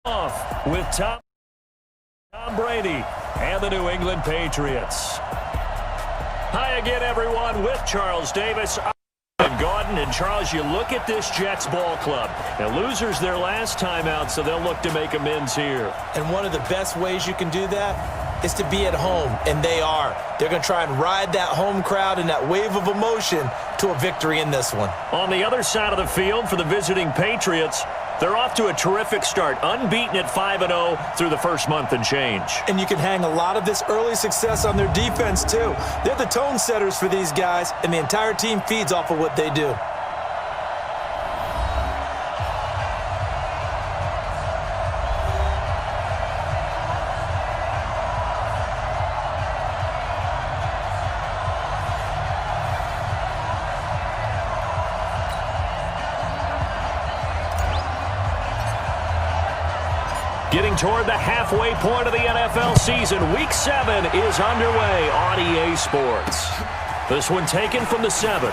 Off with Tom Brady and the New England Patriots. Hi again, everyone, with Charles Davis and Gordon. And Charles, you look at this Jets ball club. Now, losers their last time out, so they'll look to make amends here. And one of the best ways you can do that is to be at home, and they are. They're going to try and ride that home crowd and that wave of emotion to a victory in this one. On the other side of the field for the visiting Patriots, they're off to a terrific start, unbeaten at 5-0 through the first month and change. And you can hang a lot of this early success on their defense, too. They're the tone setters for these guys, and the entire team feeds off of what they do. Getting toward the halfway point of the NFL season, Week 7 is underway on EA Sports. This one taken from the 7.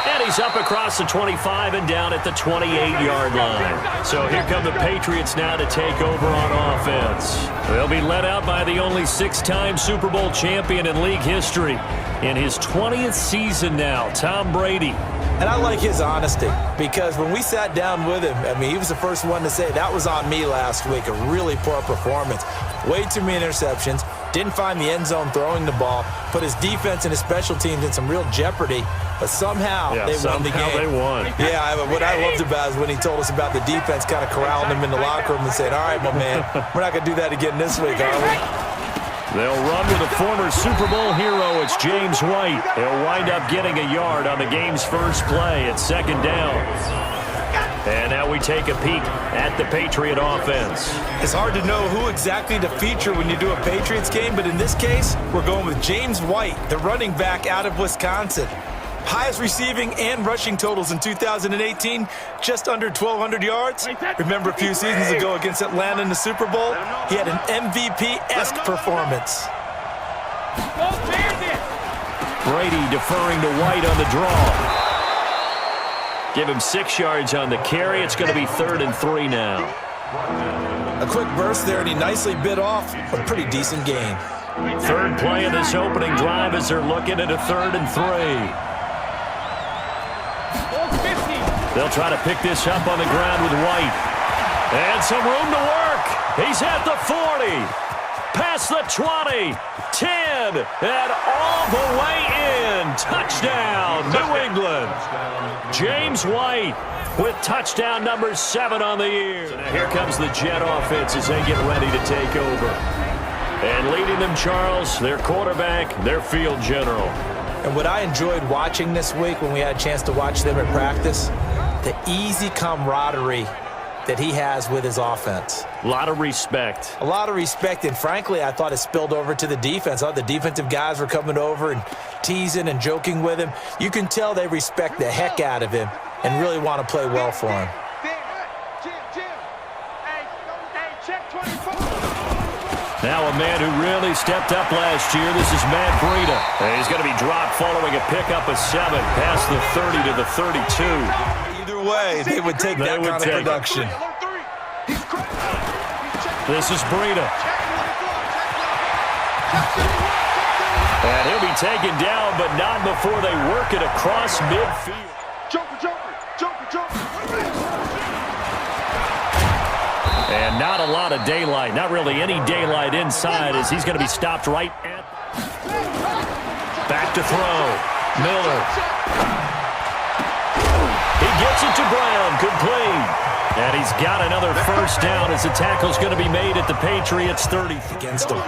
And he's up across the 25 and down at the 28-yard line. So here come the Patriots now to take over on offense. They'll be led out by the only 6-time Super Bowl champion in league history. In his 20th season now, Tom Brady. And I like his honesty, because when we sat down with him, I mean, he was the first one to say, that was on me last week, a really poor performance. Way too many interceptions, didn't find the end zone throwing the ball, put his defense and his special teams in some real jeopardy, but somehow they won the game. They won. Yeah, what I loved about is when he told us about the defense kind of corralling him in the locker room and saying, all right, my man, we're not going to do that again this week, are we? They'll run with a former Super Bowl hero. It's James White. He'll wind up getting a yard on the game's first play at second down. And now we take a peek at the Patriot offense. It's hard to know who exactly to feature when you do a Patriots game, but in this case, we're going with James White, the running back out of Wisconsin. Highest receiving and rushing totals in 2018, just under 1,200 yards. Remember a few seasons ago against Atlanta in the Super Bowl? He had an MVP-esque performance. Brady deferring to White on the draw. Give him 6 yards on the carry. It's going to be 3rd and 3 now. A quick burst there, and he nicely bit off a pretty decent gain. Third play of this opening drive as they're looking at a 3rd and 3. They'll try to pick this up on the ground with White. And some room to work. He's at the 40. Past the 20. 10. And all the way in. Touchdown, New England. James White with touchdown number 7 on the year. So now here comes the Jet offense as they get ready to take over. And leading them, Charles, their quarterback, their field general. And what I enjoyed watching this week when we had a chance to watch them at practice, the easy camaraderie that he has with his offense. A lot of respect. A lot of respect, and frankly, I thought it spilled over to the defense. All the defensive guys were coming over and teasing and joking with him. You can tell they respect the heck out of him and really want to play well for him. Now a man who really stepped up last year. This is Matt Breida. And he's going to be dropped following a pickup of 7 past the 30 to the 32. Either way, they would take that kind of production. This is Breida. And he'll be taken down, but not before they work it across midfield. And not a lot of daylight, not really any daylight inside as he's going to be stopped right at. Back to throw. Miller. He gets it to Brown, complete. And he's got another first down as the tackle's going to be made at the Patriots 30. Against him.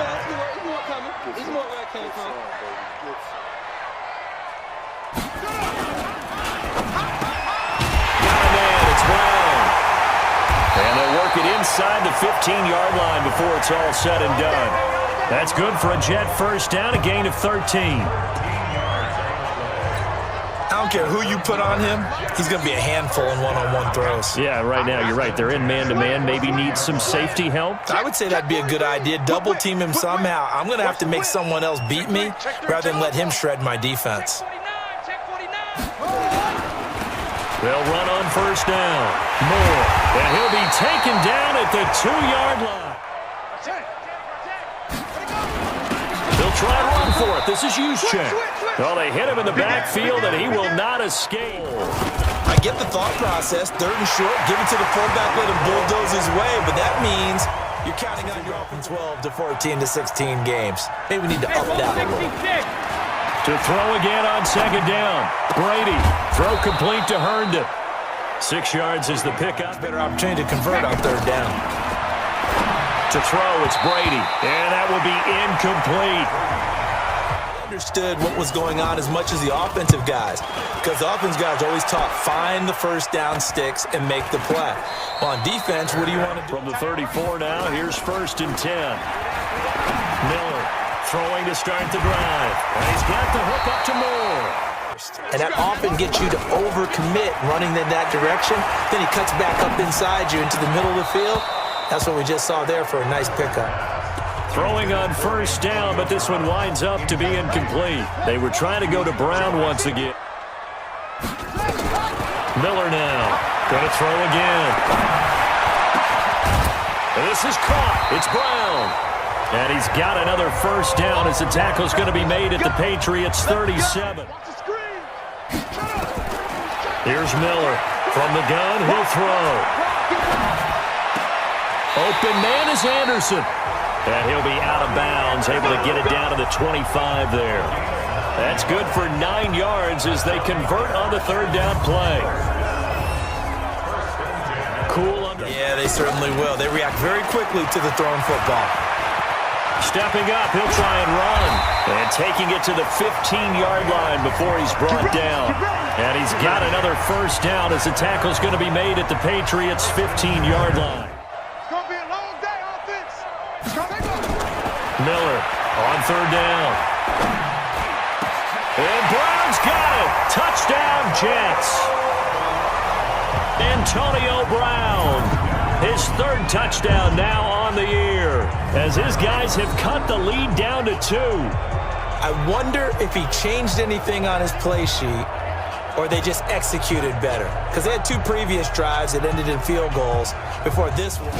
Inside the 15-yard line before it's all said and done. That's good for a Jet first down, a gain of 13. I don't care who you put on him, he's going to be a handful in one-on-one throws. Yeah, right now you're right. They're in man-to-man. Maybe needs some safety help. I would say that'd be a good idea. Double team him somehow. I'm going to have to make someone else beat me rather than let him shred my defense. They'll run on first down. Moore. And he'll be taken down at the 2-yard line. They'll try and run for it. This is Juszczyk. Well, they hit him in the backfield, and he will not escape. I get the thought process. 3rd and short, give it to the fullback, let him bulldoze his way. But that means you're counting on your offense 12 to 14 to 16 games. Maybe we need to up that a little. To throw again on 2nd down. Brady, throw complete to Herndon. 6 yards is the pickup. Better opportunity to convert on 3rd down. To throw, it's Brady, and that will be incomplete. Understood what was going on as much as the offensive guys, because the offensive guys always taught find the 1st down sticks and make the play. On defense, what do you want to do? From the 34 now, here's 1st and 10. Miller throwing to start the drive, and he's got the hook up to Moore. And that often gets you to overcommit running in that direction. Then he cuts back up inside you into the middle of the field. That's what we just saw there for a nice pickup. Throwing on 1st down, but this one winds up to be incomplete. They were trying to go to Brown once again. Miller now. Going to throw again. And this is caught. It's Brown. And he's got another 1st down as the tackle's going to be made at the Patriots 37. Here's Miller. From the gun, he'll throw. Open man is Anderson. And he'll be out of bounds, able to get it down to the 25 there. That's good for 9 yards as they convert on the 3rd down play. Cool under. Yeah, they certainly will. They react very quickly to the thrown football. Stepping up, he'll try and run. And taking it to the 15-yard line before he's brought down. And he's got another 1st down as the tackle's going to be made at the Patriots' 15-yard line. Miller on 3rd down. And Brown's got it. Touchdown, Jets. Antonio Brown. His 3rd touchdown now on the year as his guys have cut the lead down to 2. I wonder if he changed anything on his play sheet or they just executed better. Because they had 2 previous drives that ended in field goals before this one.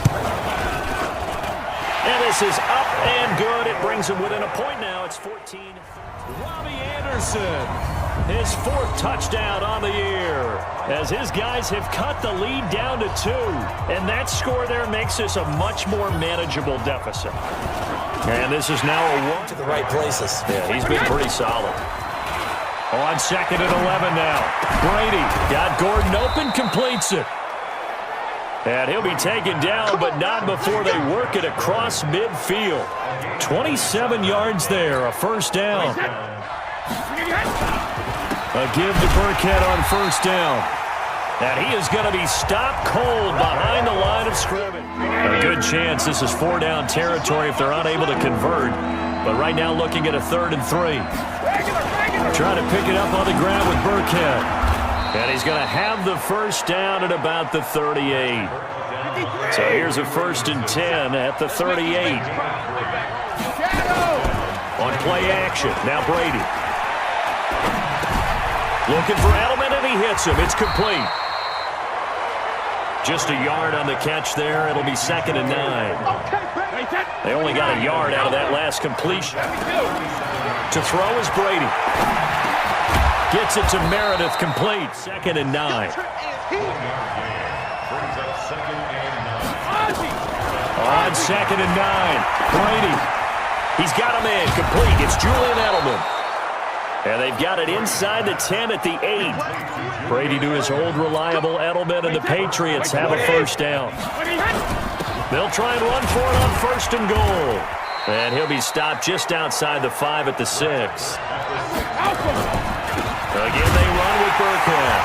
And this is up and good. It brings him within a point now. It's 14. Robbie Anderson, his 4th touchdown on the year, as his guys have cut the lead down to 2. And that score there makes this a much more manageable deficit. And this is now a 1 to the right places. Yeah, he's been pretty solid. On 2nd and 11 now. Brady got Gordon open, completes it. And he'll be taken down, but not before they work it across midfield. 27 yards there, a 1st down. A give to Burkhead on 1st down. And he is going to be stopped cold behind the line of scrimmage. A good chance this is 4-down territory if they're unable to convert. But right now looking at a 3rd and 3. Trying to pick it up on the ground with Burkhead. And he's going to have the 1st down at about the 38. So here's a 1st and 10 at the 38. On play action, now Brady. Looking for Edelman, and he hits him. It's complete. Just a yard on the catch there. It'll be 2nd and 9. They only got a yard out of that last completion. To throw is Brady. Gets it to Meredith, complete. 2nd and 9. On 2nd and 9. Brady. He's got a man, complete. It's Julian Edelman. And they've got it inside the 10 at the 8. Brady to his old reliable Edelman, and the Patriots have a 1st down. They'll try and run for it on 1st and goal. And he'll be stopped just outside the 5 at the 6. Again, they run with Burkhead.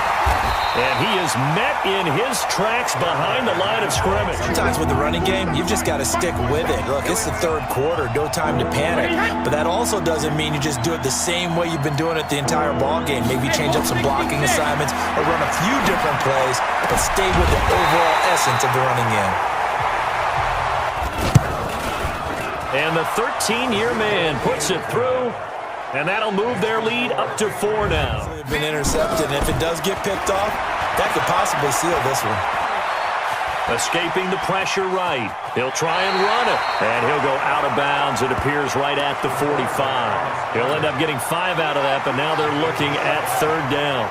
And he is met in his tracks behind the line of scrimmage. Sometimes with the running game, you've just got to stick with it. Look, it's the 3rd quarter, no time to panic. But that also doesn't mean you just do it the same way you've been doing it the entire ball game. Maybe change up some blocking assignments or run a few different plays, but stay with the overall essence of the running game. And the 13-year man puts it through. And that'll move their lead up to 4 now. They've been intercepted, and if it does get picked off, that could possibly seal this one. Escaping the pressure right. He'll try and run it. And he'll go out of bounds. It appears right at the 45. He'll end up getting 5 out of that, but now they're looking at 3rd down.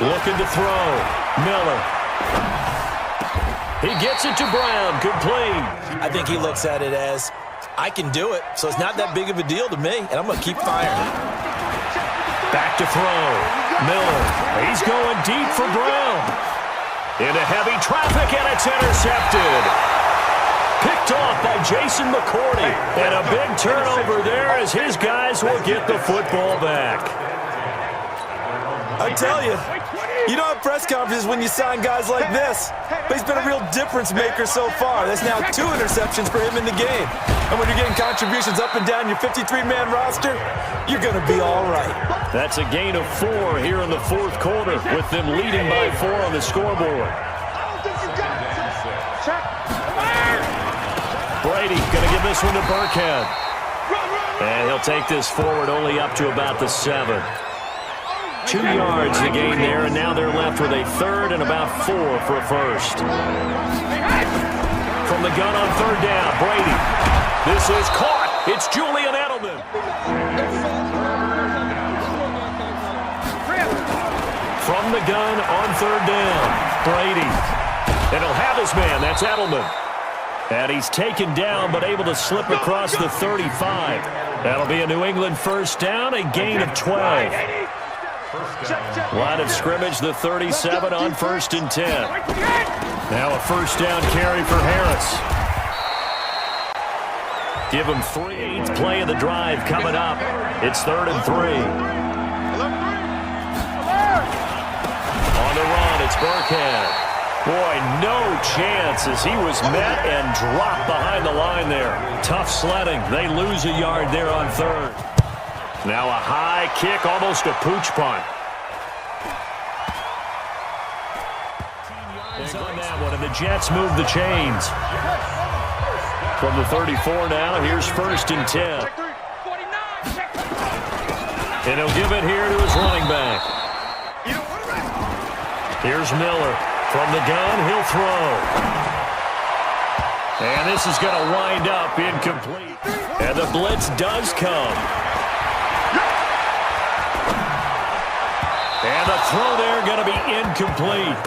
Looking to throw. Miller. He gets it to Brown. Complete. I think he looks at it as, I can do it, so it's not that big of a deal to me, and I'm going to keep firing. Back to throw. Miller. He's going deep for Brown. Into heavy traffic, and it's intercepted. Picked off by Jason McCourty. And a big turnover there as his guys will get the football back. I tell you, you don't have press conferences when you sign guys like this. But he's been a real difference maker so far. That's now 2 interceptions for him in the game. And when you're getting contributions up and down your 53-man roster, you're going to be all right. That's a gain of 4 here in the 4th quarter, with them leading by 4 on the scoreboard. Brady going to give this one to Burkhead. And he'll take this forward only up to about the 7. 2 yards the gain there, and now they're left with a 3rd and about 4 for a first. From the gun on 3rd down, Brady. This is caught. It's Julian Edelman. From the gun on 3rd down, Brady. And he'll have his man. That's Edelman. And he's taken down, but able to slip across the 35. That'll be a New England first down, a gain of 12. Line of scrimmage, the 37 on 1st and 10. Now a first down carry for Harris. Give him 3/8 play of the drive coming up. It's 3rd and 3. On the run, it's Burkhead. Boy, no chance as he was met and dropped behind the line there. Tough sledding. They lose a yard there on 3rd. Now a high kick, almost a pooch punt. On that one, and the Jets move the chains. From the 34 now, here's 1st and 10. And he'll give it here to his running back. Here's Miller. From the gun, he'll throw. And this is going to wind up incomplete. And the blitz does come. And the throw there going to be incomplete.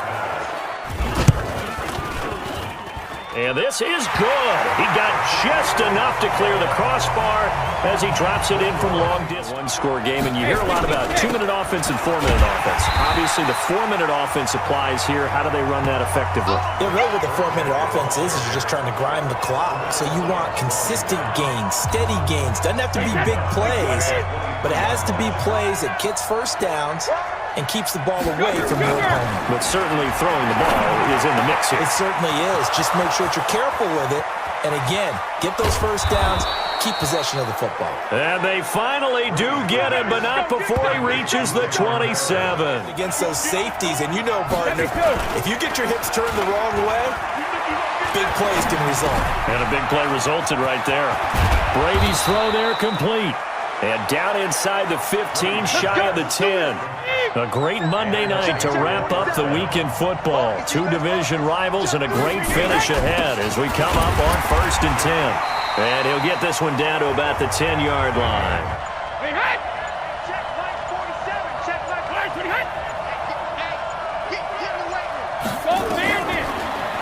And this is good. He got just enough to clear the crossbar as he drops it in from long distance. One-score game, and you hear a lot about 2-minute offense and 4-minute offense. Obviously, the 4-minute offense applies here. How do they run that effectively? Yeah, really what the 4-minute offense is you're just trying to grind the clock. So you want consistent gains, steady gains. Doesn't have to be big plays, but it has to be plays that gets first downs and keeps the ball away from your opponent. But certainly throwing the ball is in the mix here. It certainly is. Just make sure that you're careful with it. And again, get those first downs, keep possession of the football. And they finally do get him, but not before he reaches the 27. Against those safeties, and you know, partner, if you get your hips turned the wrong way, big plays can result. And a big play resulted right there. Brady's throw there complete. And down inside the 15, shy of the 10. A great Monday night to wrap up the weekend football. 2 division rivals and a great finish ahead as we come up on 1st and 10. And he'll get this one down to about the 10-yard line. Check line 47. Check line 47.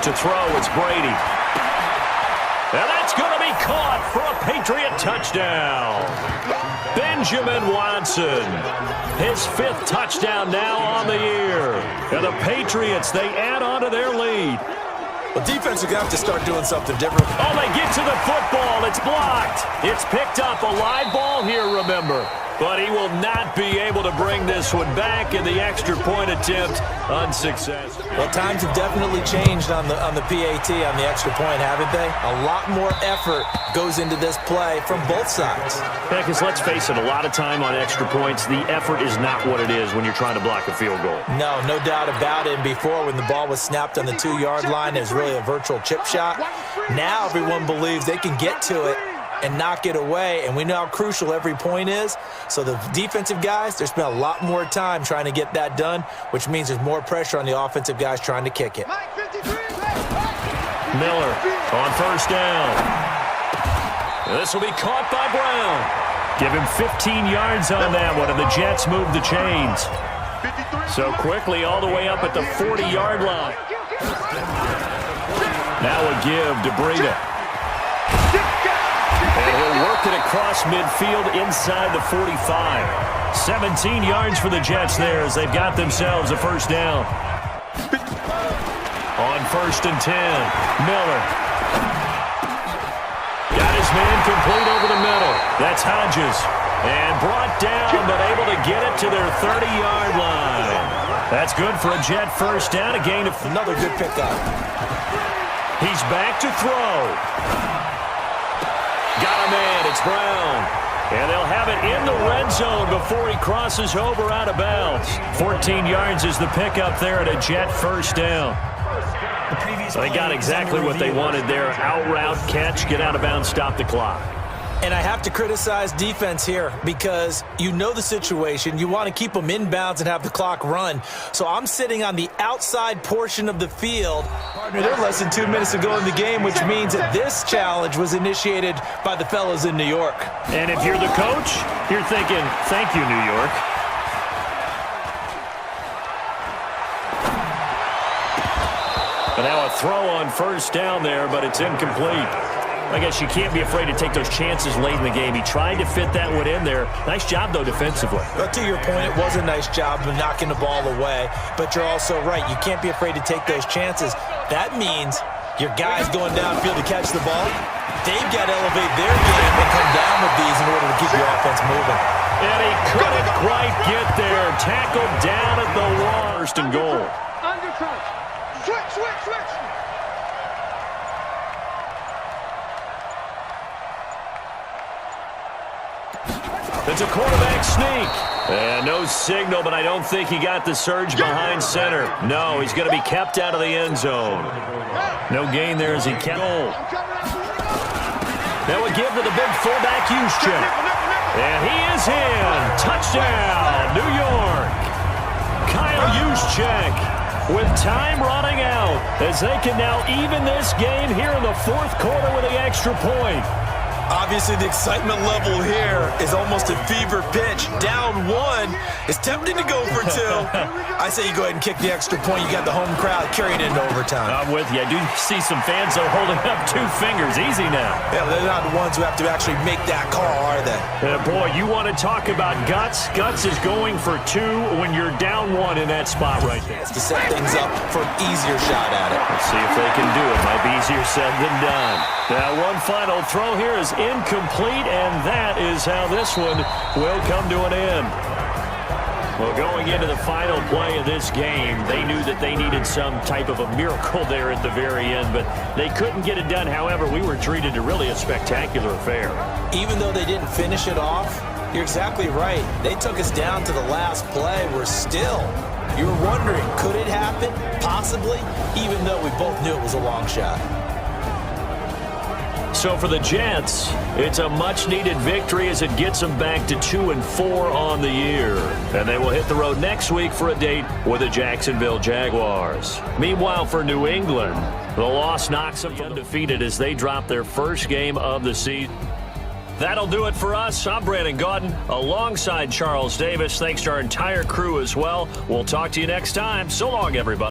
To throw, it's Brady. And that's going to be caught for a Patriot touchdown. Benjamin Watson, his 5th touchdown now on the year. And the Patriots, they add on to their lead. Well, defense are going to have to start doing something different. Oh, they get to the football. It's blocked. It's picked up. A live ball here, remember. But he will not be able to bring this one back, in the extra point attempt unsuccessful. Well, times have definitely changed on the PAT, on the extra point, haven't they? A lot more effort goes into this play from both sides. Yeah, because let's face it, a lot of time on extra points, the effort is not what it is when you're trying to block a field goal. No doubt about it. And before, when the ball was snapped on the 2-yard line, it was really a virtual chip shot. Now everyone believes they can get to it and knock it away, and we know how crucial every point is. So the defensive guys, they spend a lot more time trying to get that done, which means there's more pressure on the offensive guys trying to kick it. Miller on first down. This will be caught by Brown. Give him 15 yards on that one, and the Jets move the chains. So quickly all the way up at the 40-yard line. Now a give to Breida. And he'll work it across midfield inside the 45. 17 yards for the Jets there as they've got themselves a first down. On first and 10, Miller. Got his man complete over the middle. That's Hodges. And brought down, but able to get it to their 30-yard line. That's good for a Jet first down. A gain of another good pickup. He's back to throw. Got a man. It's Brown. And they'll have it in the red zone before he crosses over out of bounds. 14 yards is the pickup there at a Jet first down. So they got exactly what they wanted there. Out route, catch, get out of bounds, stop the clock. And I have to criticize defense here because you know the situation. You want to keep them inbounds and have the clock run. So I'm sitting on the outside portion of the field. Partner, they're less than 2 minutes to go in the game, which means that this challenge was initiated by the fellas in New York. And if you're the coach, you're thinking, thank you, New York. But now a throw on first down there, but it's incomplete. I guess you can't be afraid to take those chances late in the game. He tried to fit that one in there. Nice job, though, defensively. But to your point, it was a nice job of knocking the ball away. But you're also right. You can't be afraid to take those chances. That means your guys going downfield to catch the ball, they've got to elevate their game and come down with these in order to keep your offense moving. And he couldn't quite get there. Tackled down at the wall. First and goal. Undercut. Switch. It's a quarterback sneak. And no signal, but I don't think he got the surge behind center. No, he's going to be kept out of the end zone. No gain there as he kept goal. Now we give to the big fullback Juszczyk. And he is in. Touchdown, New York. Kyle Juszczyk with time running out as they can now even this game here in the fourth quarter with the extra point. Obviously, the excitement level here is almost a fever pitch. Down one. It's tempting to go for two. I say you go ahead and kick the extra point. You got the home crowd carrying into overtime. I'm with you. I do see some fans, though, holding up 2 fingers. Easy now. Yeah, they're not the ones who have to actually make that call, are they? Boy, you want to talk about guts. Guts is going for 2 when you're down 1 in that spot right there. It's to set things up for an easier shot at it. Let's see if they can do it. Might be easier said than done. Now, one final throw here is incomplete, and that is how this one will come to an end. Well, going into the final play of this game, they knew that they needed some type of a miracle there at the very end, but they couldn't get it done. However, we were treated to really a spectacular affair. Even though they didn't finish it off, you're exactly right. They took us down to the last play. We're still, you were wondering, could it happen? Possibly, even though we both knew it was a long shot. So for the Jets, it's a much-needed victory as it gets them back to 2-4 on the year. And they will hit the road next week for a date with the Jacksonville Jaguars. Meanwhile, for New England, the loss knocks them undefeated as they drop their first game of the season. That'll do it for us. I'm Brandon Gaudin alongside Charles Davis. Thanks to our entire crew as well. We'll talk to you next time. So long, everybody.